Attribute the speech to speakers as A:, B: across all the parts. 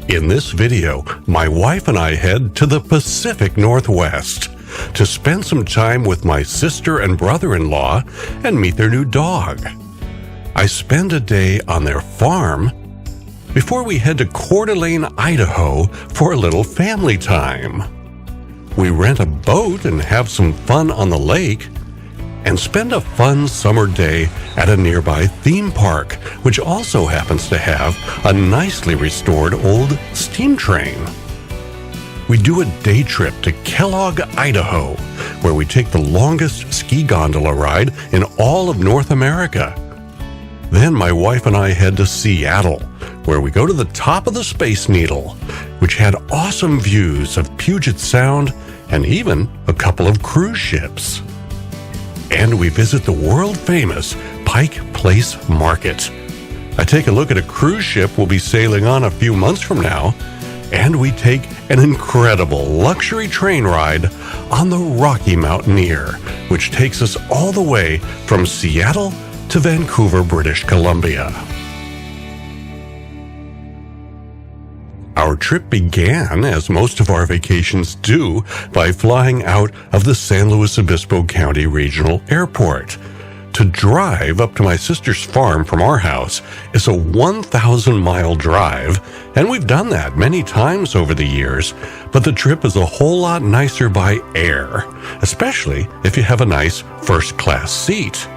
A: In this video, my wife and I head to the Pacific Northwest to spend some time with my sister and brother-in-law and meet their new dog. I spend a day on their farm before we head to Coeur d'Alene, Idaho for a little family time. We rent a boat and have some fun on the lake and spend a fun summer day at a nearby theme park, which also happens to have a nicely restored old steam train. We do a day trip to Kellogg, Idaho, where we take the longest ski gondola ride in all of North America. Then my wife and I head to Seattle, where we go to the top of the Space Needle, which had awesome views of Puget Sound and even a couple of cruise ships. And we visit the world-famous Pike Place Market. I take a look at a cruise ship we'll be sailing on a few months from now, and we take an incredible luxury train ride on the Rocky Mountaineer, which takes us all the way from Seattle to Vancouver, British Columbia. Our trip began, as most of our vacations do, by flying out of the San Luis Obispo County Regional Airport. To drive up to my sister's farm from our house is a 1,000-mile drive, and we've done that many times over the years, but the trip is a whole lot nicer by air, especially if you have a nice first-class seat.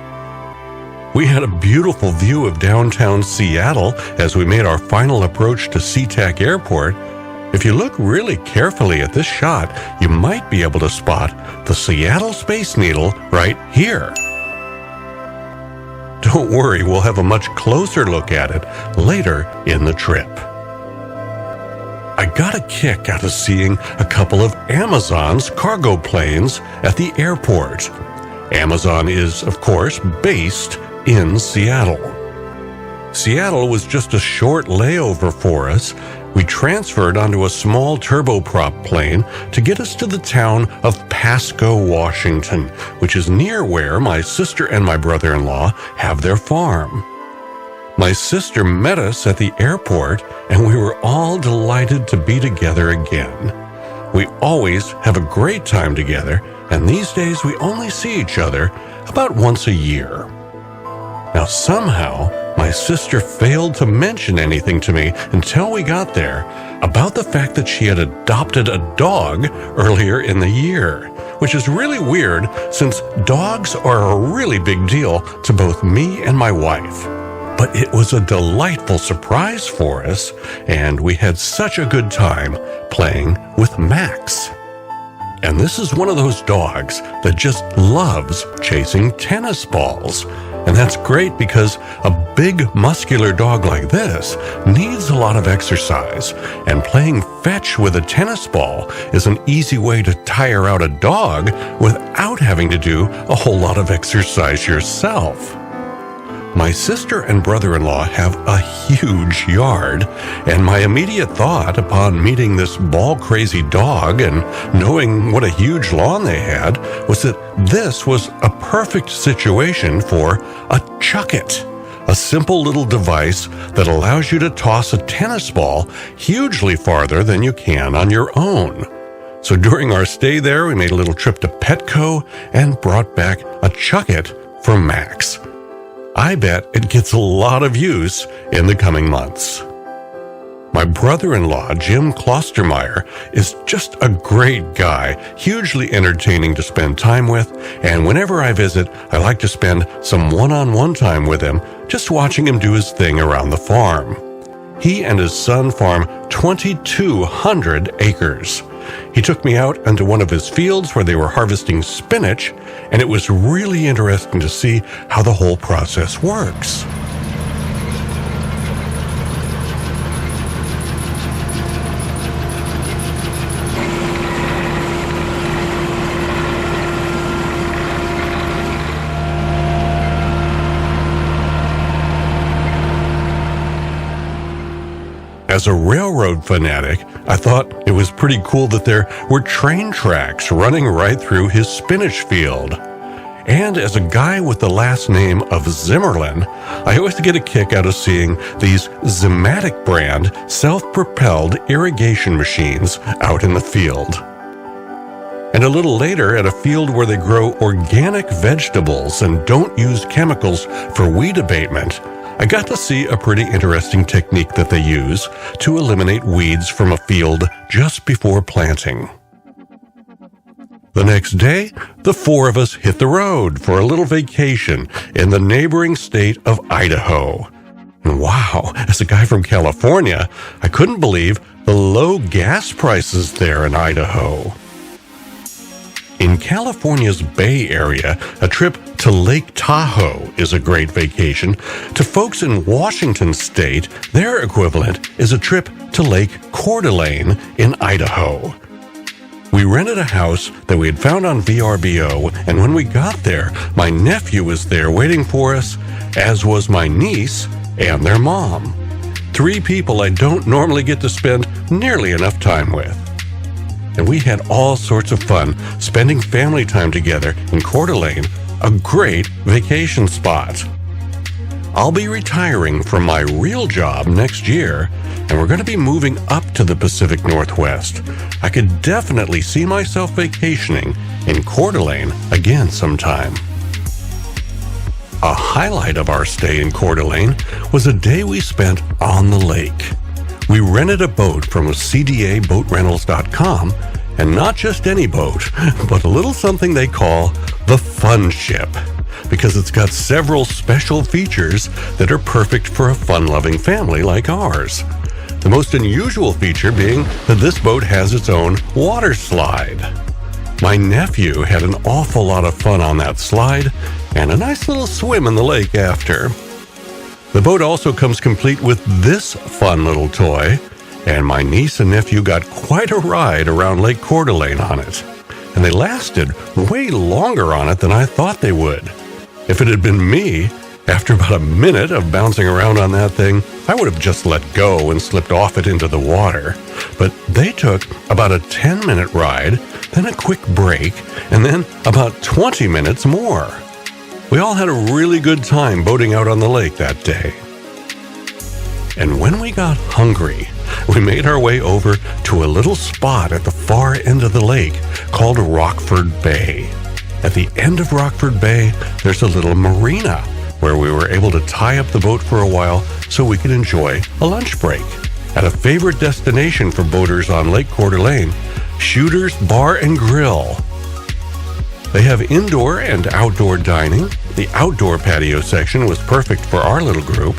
A: We had a beautiful view of downtown Seattle as we made our final approach to SeaTac Airport. If you look really carefully at this shot, you might be able to spot the Seattle Space Needle right here. Don't worry, we'll have a much closer look at it later in the trip. I got a kick out of seeing a couple of Amazon's cargo planes at the airport. Amazon is, of course, based in Seattle. Seattle was just a short layover for us. We transferred onto a small turboprop plane to get us to the town of Pasco, Washington, which is near where my sister and my brother-in-law have their farm. My sister met us at the airport, and we were all delighted to be together again. We always have a great time together, and these days we only see each other about once a year. Now, somehow, my sister failed to mention anything to me until we got there about the fact that she had adopted a dog earlier in the year, which is really weird since dogs are a really big deal to both me and my wife. But it was a delightful surprise for us, and we had such a good time playing with Max. And this is one of those dogs that just loves chasing tennis balls. And that's great because a big muscular dog like this needs a lot of exercise, and playing fetch with a tennis ball is an easy way to tire out a dog without having to do a whole lot of exercise yourself. My sister and brother-in-law have a huge yard, and my immediate thought upon meeting this ball-crazy dog and knowing what a huge lawn they had was that this was a perfect situation for a chuck-it, a simple little device that allows you to toss a tennis ball hugely farther than you can on your own. So during our stay there, we made a little trip to Petco and brought back a chuck-it for Max. I bet it gets a lot of use in the coming months. My brother-in-law, Jim Klostermeyer, is just a great guy, hugely entertaining to spend time with, and whenever I visit, I like to spend some one-on-one time with him, just watching him do his thing around the farm. He and his son farm 2,200 acres. He took me out into one of his fields where they were harvesting spinach, and it was really interesting to see how the whole process works. As a railroad fanatic, I thought it was pretty cool that there were train tracks running right through his spinach field. And as a guy with the last name of Zimmerlin, I always get a kick out of seeing these Zimatic brand self-propelled irrigation machines out in the field. And a little later, at a field where they grow organic vegetables and don't use chemicals for weed abatement, I got to see a pretty interesting technique that they use to eliminate weeds from a field just before planting. The next day, the four of us hit the road for a little vacation in the neighboring state of Idaho. And wow, as a guy from California, I couldn't believe the low gas prices there in Idaho. In California's Bay Area, a trip to Lake Tahoe is a great vacation. To folks in Washington State, their equivalent is a trip to Lake Coeur d'Alene in Idaho. We rented a house that we had found on VRBO, and when we got there, my nephew was there waiting for us, as was my niece and their mom. 3 people I don't normally get to spend nearly enough time with. And we had all sorts of fun spending family time together in Coeur d'Alene, a great vacation spot. I'll be retiring from my real job next year, and we're going to be moving up to the Pacific Northwest. I could definitely see myself vacationing in Coeur d'Alene again sometime. A highlight of our stay in Coeur d'Alene was a day we spent on the lake. We rented a boat from CDABoatRentals.com, and not just any boat, but a little something they call the Fun Ship, because it's got several special features that are perfect for a fun-loving family like ours. The most unusual feature being that this boat has its own water slide. My nephew had an awful lot of fun on that slide, and a nice little swim in the lake after. The boat also comes complete with this fun little toy, and my niece and nephew got quite a ride around Lake Coeur d'Alene on it. And they lasted way longer on it than I thought they would. If it had been me, after about a minute of bouncing around on that thing, I would have just let go and slipped off it into the water. But they took about a 10-minute ride, then a quick break, and then about 20 minutes more. We all had a really good time boating out on the lake that day. And when we got hungry, we made our way over to a little spot at the far end of the lake called Rockford Bay. At the end of Rockford Bay, there's a little marina where we were able to tie up the boat for a while so we could enjoy a lunch break. At a favorite destination for boaters on Lake Coeur d'Alene, Shooter's Bar and Grill. They have indoor and outdoor dining. The outdoor patio section was perfect for our little group.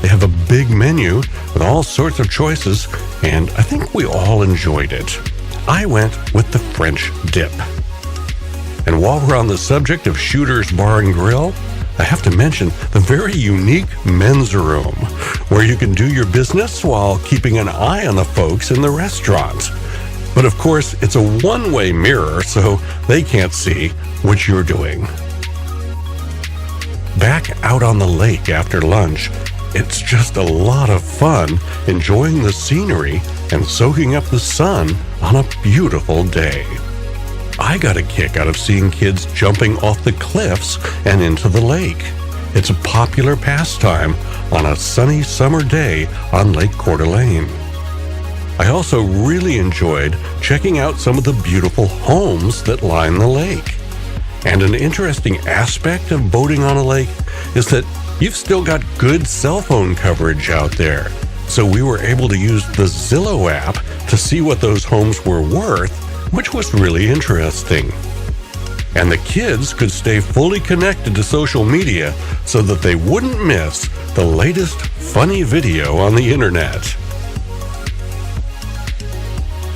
A: They have a big menu with all sorts of choices, and I think we all enjoyed it. I went with the French dip. And while we're on the subject of Shooter's Bar and Grill, I have to mention the very unique men's room, where you can do your business while keeping an eye on the folks in the restaurant. But of course, it's a one-way mirror, so they can't see what you're doing. Back out on the lake after lunch, it's just a lot of fun enjoying the scenery and soaking up the sun on a beautiful day. I got a kick out of seeing kids jumping off the cliffs and into the lake. It's a popular pastime on a sunny summer day on Lake Coeur d'Alene. I also really enjoyed checking out some of the beautiful homes that line the lake. And an interesting aspect of boating on a lake is that you've still got good cell phone coverage out there. So we were able to use the Zillow app to see what those homes were worth, which was really interesting. And the kids could stay fully connected to social media so that they wouldn't miss the latest funny video on the internet.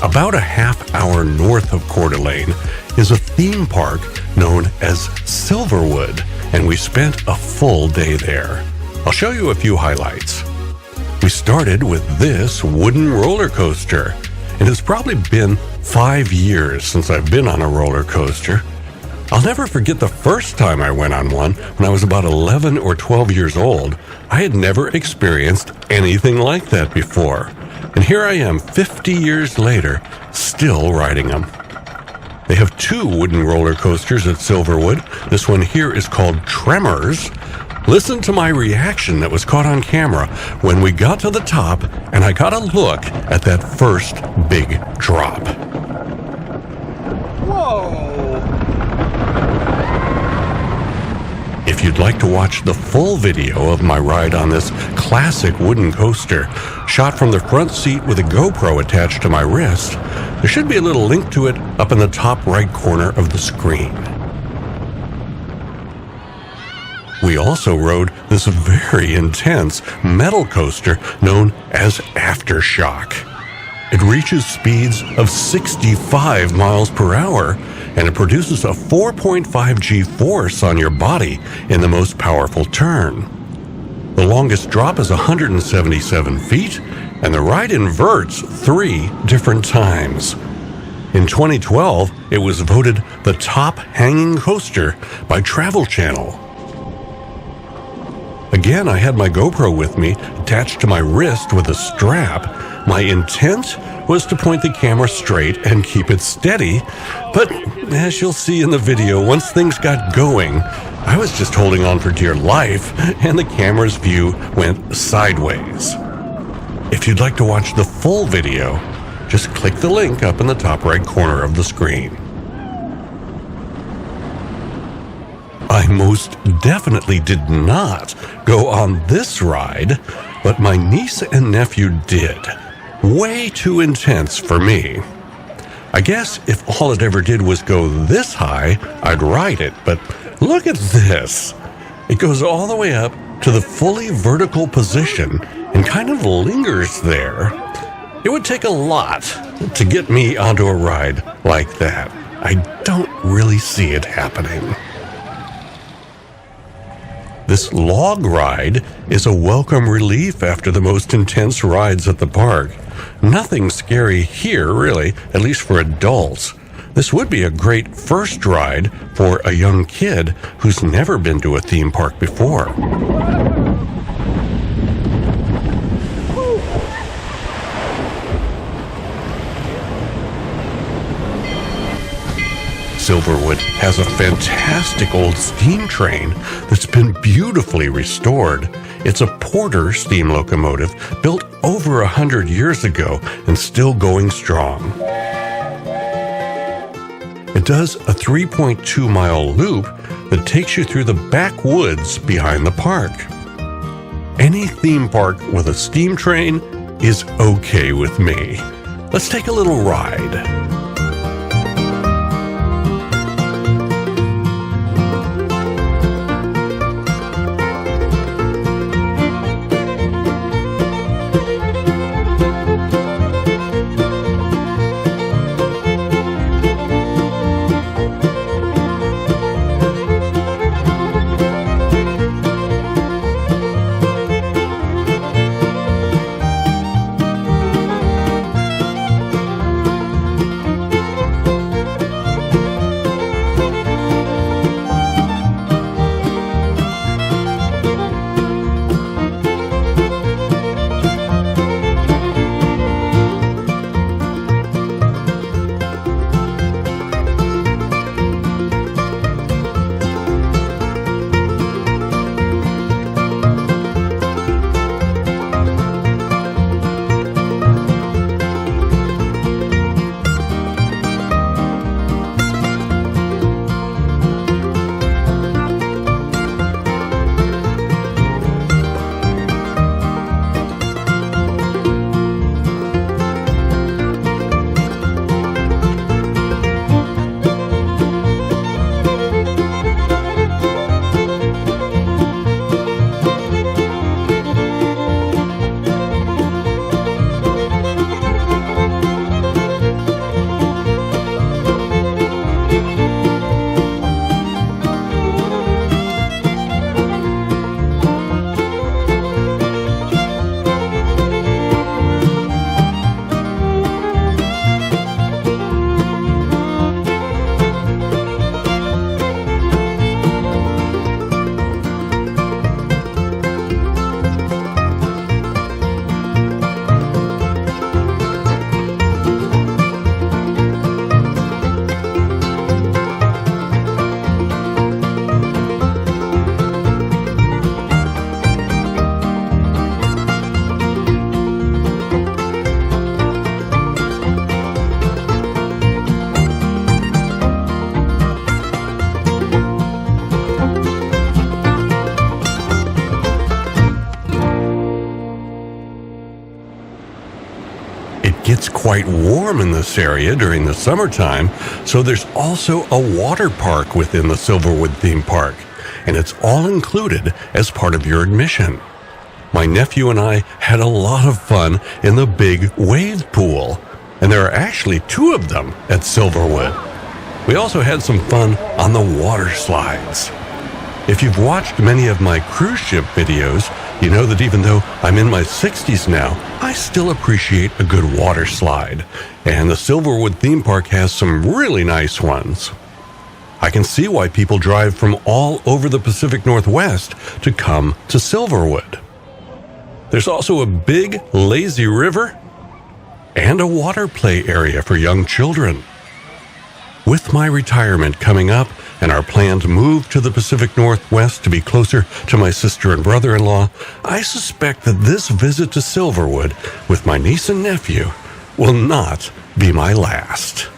A: About a half hour north of Coeur d'Alene is a theme park known as Silverwood, and we spent a full day there. I'll show you a few highlights. We started with this wooden roller coaster. It has probably been 5 years since I've been on a roller coaster. I'll never forget the first time I went on one when I was about 11 or 12 years old. I had never experienced anything like that before. And here I am 50 years later, still riding them. They have two wooden roller coasters at Silverwood. This one here is called Tremors. Listen to my reaction that was caught on camera when we got to the top and I got a look at that first big drop.
B: Whoa!
A: If you'd like to watch the full video of my ride on this classic wooden coaster, shot from the front seat with a GoPro attached to my wrist, there should be a little link to it up in the top right corner of the screen. We also rode this very intense metal coaster known as Aftershock. It reaches speeds of 65 miles per hour, and it produces a 4.5 G force on your body in the most powerful turn. The longest drop is 177 feet, and the ride inverts 3 different times. In 2012, it was voted the top hanging coaster by Travel Channel. Again, I had my GoPro with me, attached to my wrist with a strap. My intent was to point the camera straight and keep it steady, but as you'll see in the video, once things got going, I was just holding on for dear life, and the camera's view went sideways. If you'd like to watch the full video, just click the link up in the top right corner of the screen. I most definitely did not go on this ride, but my niece and nephew did. Way too intense for me. I guess if all it ever did was go this high, I'd ride it, but look at this. It goes all the way up to the fully vertical position and kind of lingers there. It would take a lot to get me onto a ride like that. I don't really see it happening. This log ride is a welcome relief after the most intense rides at the park. Nothing scary here, really, at least for adults. This would be a great first ride for a young kid who's never been to a theme park before. Silverwood has a fantastic old steam train that's been beautifully restored. It's a Porter steam locomotive built over 100 years ago and still going strong. It does a 3.2-mile loop that takes you through the backwoods behind the park. Any theme park with a steam train is okay with me. Let's take a little ride. It gets quite warm in this area during the summertime, so there's also a water park within the Silverwood theme park, and it's all included as part of your admission. My nephew and I had a lot of fun in the big wave pool, and there are actually 2 of them at Silverwood. We also had some fun on the water slides. If you've watched many of my cruise ship videos, you know that even though I'm in my 60s now, I still appreciate a good water slide, and the Silverwood theme park has some really nice ones. I can see why people drive from all over the Pacific Northwest to come to Silverwood. There's also a big, lazy river and a water play area for young children. With my retirement coming up and our planned move to the Pacific Northwest to be closer to my sister and brother-in-law, I suspect that this visit to Silverwood with my niece and nephew will not be my last.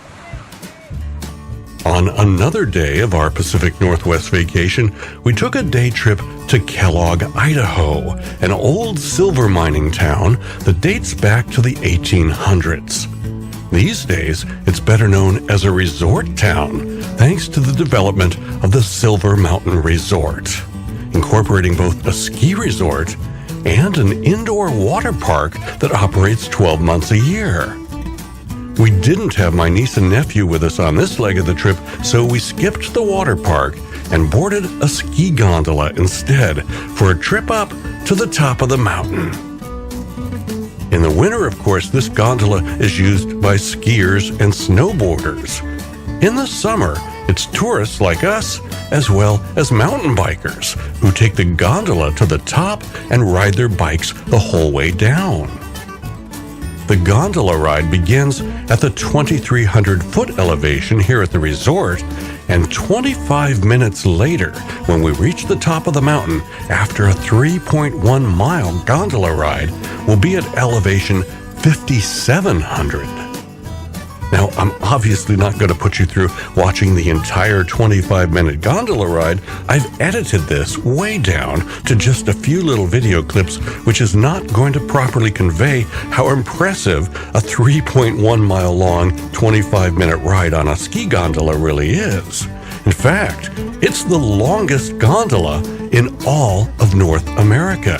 A: On another day of our Pacific Northwest vacation, we took a day trip to Kellogg, Idaho, an old silver mining town that dates back to the 1800s. These days, it's better known as a resort town, thanks to the development of the Silver Mountain Resort, incorporating both a ski resort and an indoor water park that operates 12 months a year. We didn't have my niece and nephew with us on this leg of the trip, so we skipped the water park and boarded a ski gondola instead for a trip up to the top of the mountain. In the winter, of course, this gondola is used by skiers and snowboarders. In the summer, it's tourists like us, as well as mountain bikers, who take the gondola to the top and ride their bikes the whole way down. The gondola ride begins at the 2,300-foot elevation here at the resort, and 25 minutes later, when we reach the top of the mountain after a 3.1-mile gondola ride, we'll be at elevation 5,700. Now, I'm obviously not going to put you through watching the entire 25-minute gondola ride. I've edited this way down to just a few little video clips, which is not going to properly convey how impressive a 3.1-mile long 25-minute ride on a ski gondola really is. In fact, it's the longest gondola in all of North America.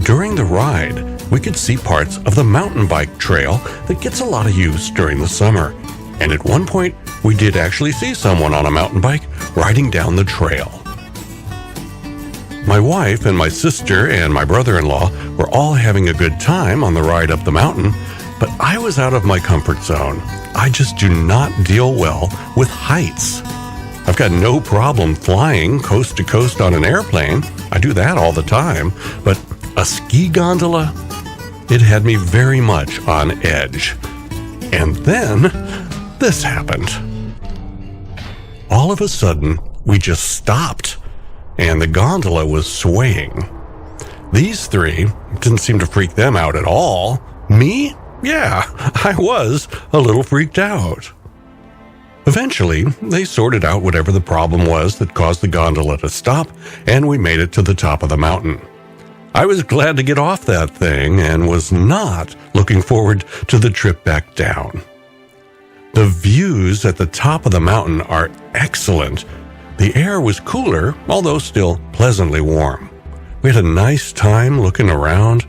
A: During the ride, we could see parts of the mountain bike trail that gets a lot of use during the summer. And at one point, we did actually see someone on a mountain bike riding down the trail. My wife and my sister and my brother-in-law were all having a good time on the ride up the mountain, but I was out of my comfort zone. I just do not deal well with heights. I've got no problem flying coast to coast on an airplane. I do that all the time, but a ski gondola? It had me very much on edge. And then this happened. All of a sudden, we just stopped, and the gondola was swaying. These 3 didn't seem to freak them out at all. Me? Yeah, I was a little freaked out. Eventually, they sorted out whatever the problem was that caused the gondola to stop, and we made it to the top of the mountain. I was glad to get off that thing and was not looking forward to the trip back down. The views at the top of the mountain are excellent. The air was cooler, although still pleasantly warm. We had a nice time looking around.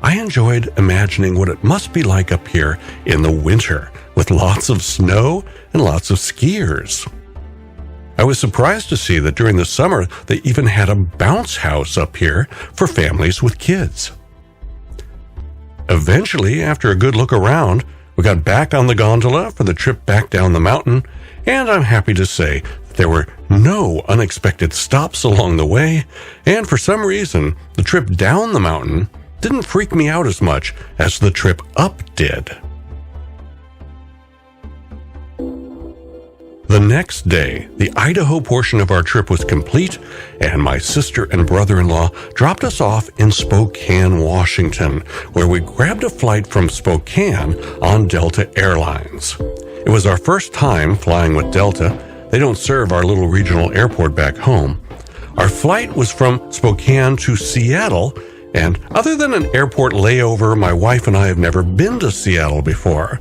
A: I enjoyed imagining what it must be like up here in the winter, with lots of snow and lots of skiers. I was surprised to see that during the summer they even had a bounce house up here for families with kids. Eventually, after a good look around, we got back on the gondola for the trip back down the mountain, and I'm happy to say that there were no unexpected stops along the way, and for some reason, the trip down the mountain didn't freak me out as much as the trip up did. The next day, the Idaho portion of our trip was complete, and my sister and brother-in-law dropped us off in Spokane, Washington, where we grabbed a flight from Spokane on Delta Airlines. It was our first time flying with Delta. They don't serve our little regional airport back home. Our flight was from Spokane to Seattle, And other than an airport layover, my wife and I have never been to Seattle before.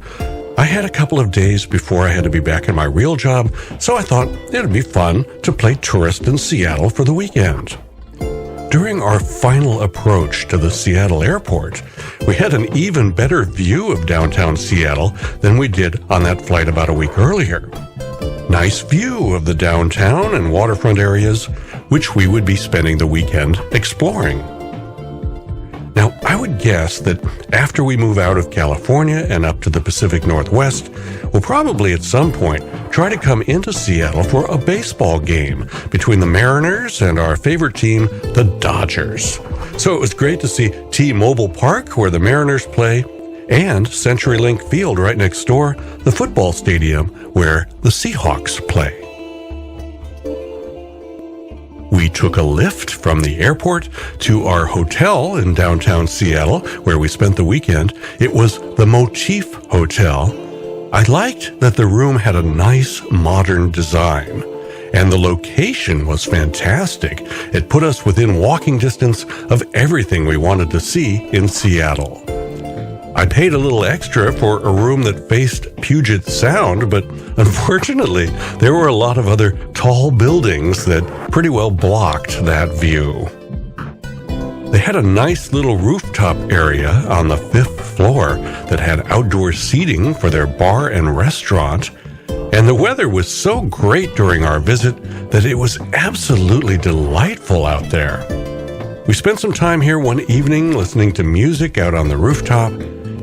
A: I had a couple of days before I had to be back in my real job, so I thought it'd be fun to play tourist in Seattle for the weekend. During our final approach to the Seattle airport, we had an even better view of downtown Seattle than we did on that flight about a week earlier. Nice view of the downtown and waterfront areas, which we would be spending the weekend exploring. Now, I would guess that after we move out of California and up to the Pacific Northwest, we'll probably at some point try to come into Seattle for a baseball game between the Mariners and our favorite team, the Dodgers. So it was great to see T-Mobile Park, where the Mariners play, and CenturyLink Field right next door, the football stadium where the Seahawks play. We took a lift from the airport to our hotel in downtown Seattle, where we spent the weekend. It was the Motif Hotel. I liked that the room had a nice modern design, and the location was fantastic. It put us within walking distance of everything we wanted to see in Seattle. I paid a little extra for a room that faced Puget Sound, but unfortunately, there were a lot of other tall buildings that pretty well blocked that view. They had a nice little rooftop area on the 5th floor that had outdoor seating for their bar and restaurant, and the weather was so great during our visit that it was absolutely delightful out there. We spent some time here one evening listening to music out on the rooftop.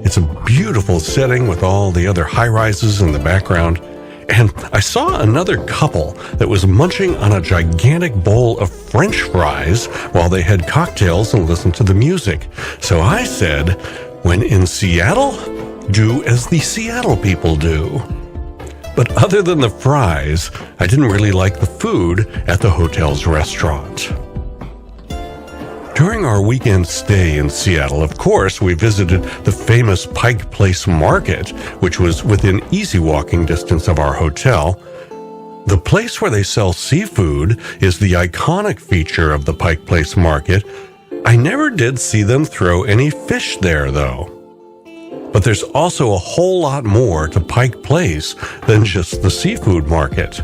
A: It's a beautiful setting with all the other high-rises in the background. And I saw another couple that was munching on a gigantic bowl of French fries while they had cocktails and listened to the music. So I said, when in Seattle, do as the Seattle people do. But other than the fries, I didn't really like the food at the hotel's restaurant. During our weekend stay in Seattle, of course, we visited the famous Pike Place Market, which was within easy walking distance of our hotel. The place where they sell seafood is the iconic feature of the Pike Place Market. I never did see them throw any fish there, though. But there's also a whole lot more to Pike Place than just the seafood market.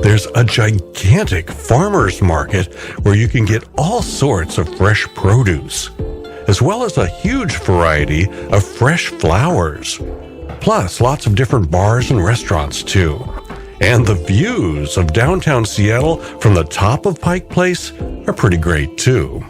A: There's a gigantic farmer's market where you can get all sorts of fresh produce, as well as a huge variety of fresh flowers, plus lots of different bars and restaurants too. And the views of downtown Seattle from the top of Pike Place are pretty great too.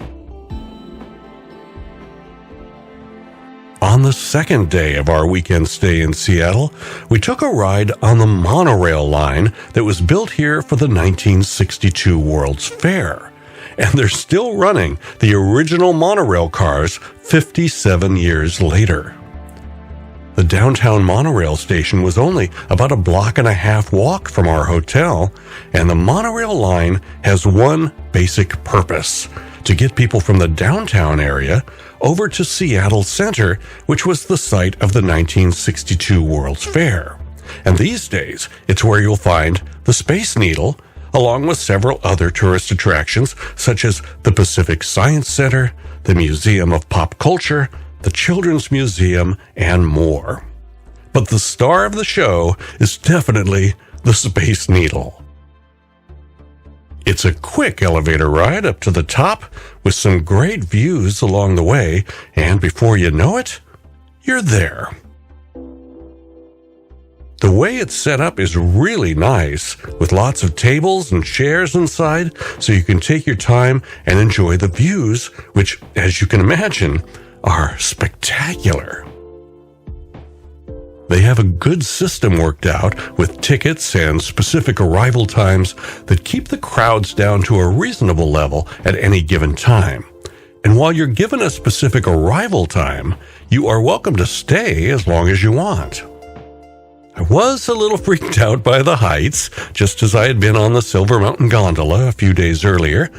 A: On the second day of our weekend stay in Seattle, we took a ride on the Monorail line that was built here for the 1962 World's Fair. And they're still running the original monorail cars 57 years later. The downtown monorail station was only about a block-and-a-half walk from our hotel, and the monorail line has one basic purpose: to get people from the downtown area over to Seattle Center, which was the site of the 1962 World's Fair. And these days, it's where you'll find the Space Needle, along with several other tourist attractions such as the Pacific Science Center, the Museum of Pop Culture, the Children's Museum, and more. But the star of the show is definitely the Space Needle. It's a quick elevator ride up to the top with some great views along the way, and before you know it, you're there. The way it's set up is really nice, with lots of tables and chairs inside, so you can take your time and enjoy the views, which, as you can imagine, are spectacular. They have a good system worked out with tickets and specific arrival times that keep the crowds down to a reasonable level at any given time. And while you're given a specific arrival time, you are welcome to stay as long as you want. I was a little freaked out by the heights, just as I had been on the Silver Mountain Gondola a few days earlier,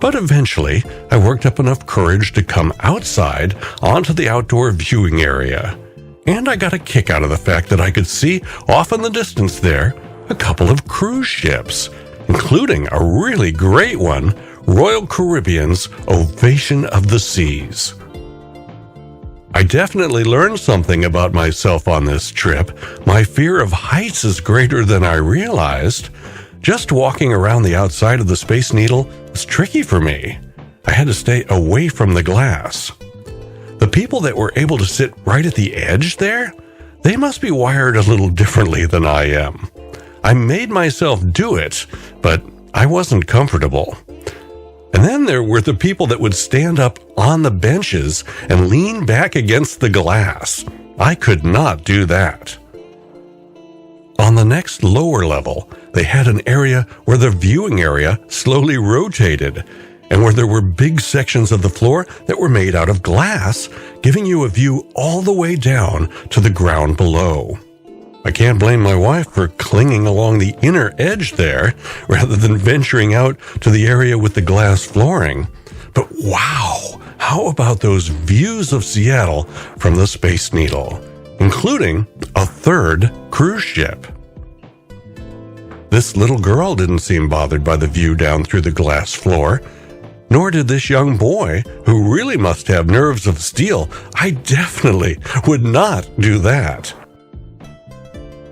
A: but eventually I worked up enough courage to come outside onto the outdoor viewing area. And I got a kick out of the fact that I could see off in the distance there a couple of cruise ships, including a really great one Royal Caribbean's Ovation of the Seas. I definitely learned something about myself on this trip. My fear of heights is greater than I realized. Just walking around the outside of the Space Needle was tricky for me. I had to stay away from the glass. The people that were able to sit right at the edge there, they must be wired a little differently than I am. I made myself do it, but I wasn't comfortable. And then there were the people that would stand up on the benches and lean back against the glass. I could not do that. On the next lower level, they had an area where the viewing area slowly rotated, and where there were big sections of the floor that were made out of glass, giving you a view all the way down to the ground below. I can't blame my wife for clinging along the inner edge there, rather than venturing out to the area with the glass flooring. But wow, how about those views of Seattle from the Space Needle, including a third cruise ship? This little girl didn't seem bothered by the view down through the glass floor. Nor did this young boy, who really must have nerves of steel. I definitely would not do that.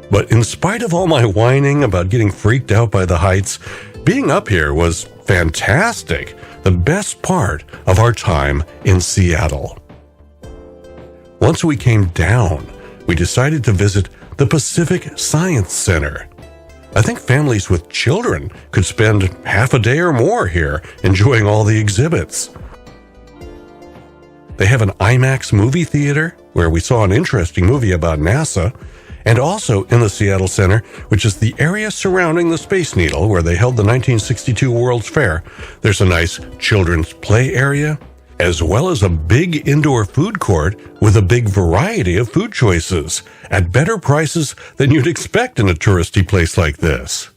A: But in spite of all my whining about getting freaked out by the heights, being up here was fantastic, the best part of our time in Seattle. Once we came down, we decided to visit the Pacific Science Center. I think families with children could spend half a day or more here enjoying all the exhibits. They have an IMAX movie theater where we saw an interesting movie about NASA, and also in the Seattle Center, which is the area surrounding the Space Needle where they held the 1962 World's Fair, there's a nice children's play area, as well as a big indoor food court with a big variety of food choices at better prices than you'd expect in a touristy place like this.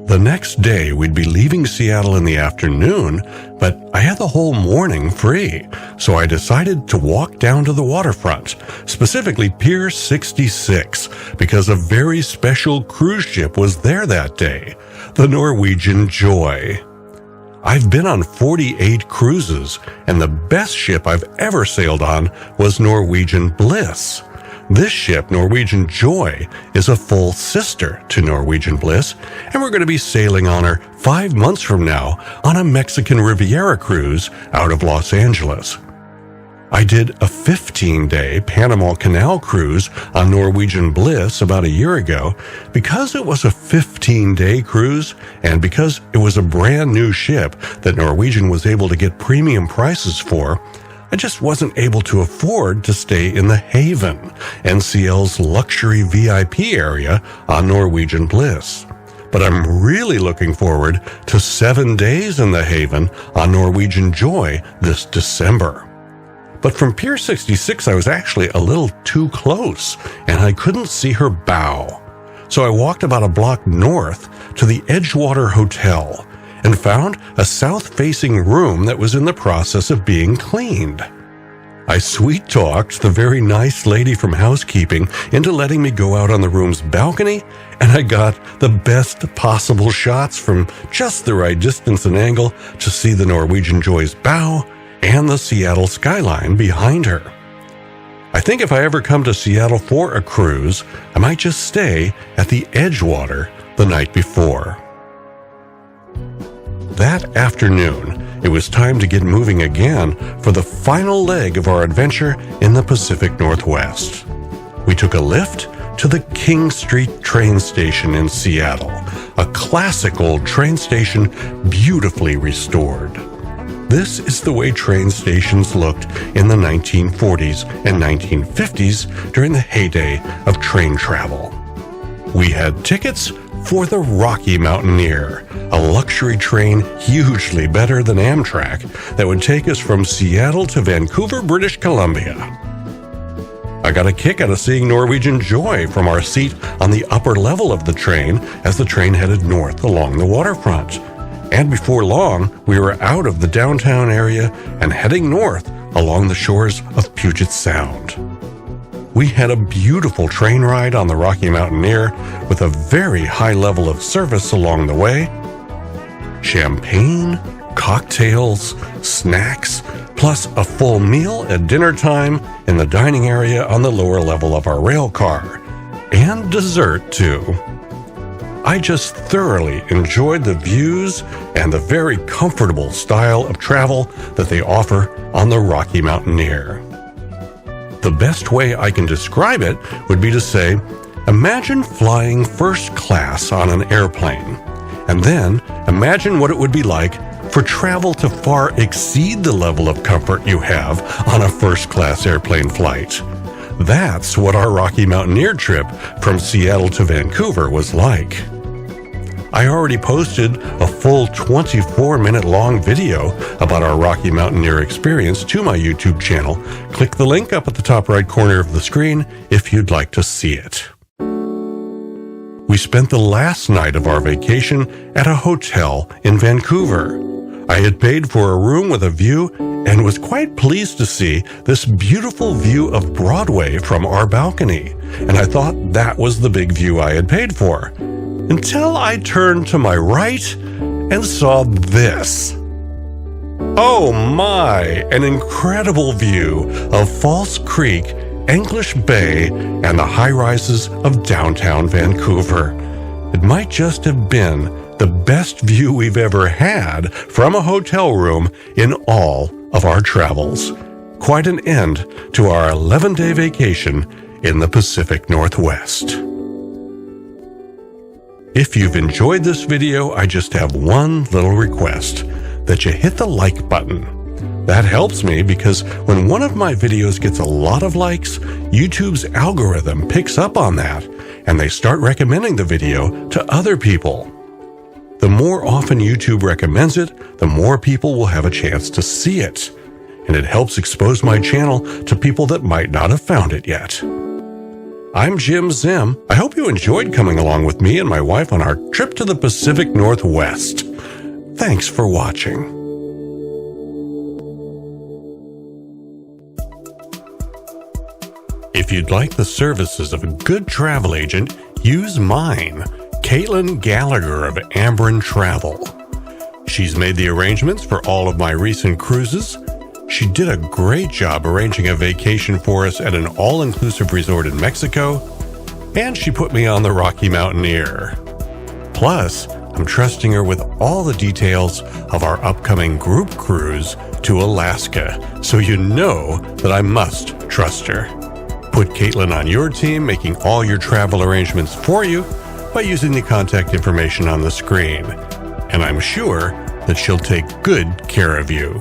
A: The next day, we'd be leaving Seattle in the afternoon, but I had the whole morning free, so I decided to walk down to the waterfront, specifically Pier 66, because a very special cruise ship was there that day, the Norwegian Joy. I've been on 48 cruises, and the best ship I've ever sailed on was Norwegian Bliss. This ship, Norwegian Joy, is a full sister to Norwegian Bliss, and we're going to be sailing on her 5 months from now on a Mexican Riviera cruise out of Los Angeles. I did a 15-day Panama Canal cruise on Norwegian Bliss about a year ago. Because it was a 15-day cruise, and because it was a brand new ship that Norwegian was able to get premium prices for, I just wasn't able to afford to stay in the Haven, NCL's luxury VIP area on Norwegian Bliss. But I'm really looking forward to 7 days in the Haven on Norwegian Joy this December. But from Pier 66, I was actually a little too close, and I couldn't see her bow. So I walked about a block north to the Edgewater Hotel and found a south-facing room that was in the process of being cleaned. I sweet-talked the very nice lady from housekeeping into letting me go out on the room's balcony, and I got the best possible shots from just the right distance and angle to see the Norwegian Joy's bow and the Seattle skyline behind her. I think if I ever come to Seattle for a cruise, I might just stay at the Edgewater the night before. That afternoon, it was time to get moving again for the final leg of our adventure in the Pacific Northwest. We took a lift to the King Street train station in Seattle, a classic old train station beautifully restored. This is the way train stations looked in the 1940s and 1950s during the heyday of train travel. We had tickets for the Rocky Mountaineer, a luxury train hugely better than Amtrak that would take us from Seattle to Vancouver, British Columbia. I got a kick out of seeing Norwegian Joy from our seat on the upper level of the train as the train headed north along the waterfront. And before long, we were out of the downtown area and heading north along the shores of Puget Sound. we had a beautiful train ride on the Rocky Mountaineer with a very high level of service along the way. Champagne, cocktails, snacks, plus a full meal at dinner time in the dining area on the lower level of our rail car. And dessert, too. I just thoroughly enjoyed the views and the very comfortable style of travel that they offer on the Rocky Mountaineer. The best way I can describe it would be to say, imagine flying first class on an airplane, and then imagine what it would be like for travel to far exceed the level of comfort you have on a first-class airplane flight. That's what our Rocky Mountaineer trip from Seattle to Vancouver was like. I already posted a full 24-minute long video about our Rocky Mountaineer experience to my YouTube channel. Click the link up at the top right corner of the screen if you'd like to see it. We spent the last night of our vacation at a hotel in Vancouver. I had paid for a room with a view and was quite pleased to see this beautiful view of Broadway from our balcony, and I thought that was the big view I had paid for. Until I turned to my right and saw this. Oh my, an incredible view of False Creek, English Bay, and the high-rises of downtown Vancouver. It might just have been the best view we've ever had from a hotel room in all of our travels. Quite an end to our 11-day vacation in the Pacific Northwest. If you've enjoyed this video, I just have one little request, that you hit the like button. That helps me because when one of my videos gets a lot of likes, YouTube's algorithm picks up on that, and they start recommending the video to other people. The more often YouTube recommends it, the more people will have a chance to see it, and it helps expose my channel to people that might not have found it yet. I'm Jim Zim. I hope you enjoyed coming along with me and my wife on our trip to the Pacific Northwest. Thanks for watching. If you'd like the services of a good travel agent, use mine, Caitlin Gallagher of Ambrin Travel. She's made the arrangements for all of my recent cruises. She did a great job arranging a vacation for us at an all-inclusive resort in Mexico, and she put me on the Rocky Mountaineer. Plus, I'm trusting her with all the details of our upcoming group cruise to Alaska, so you know that I must trust her. Put Caitlin on your team, making all your travel arrangements for you by using the contact information on the screen, and I'm sure that she'll take good care of you.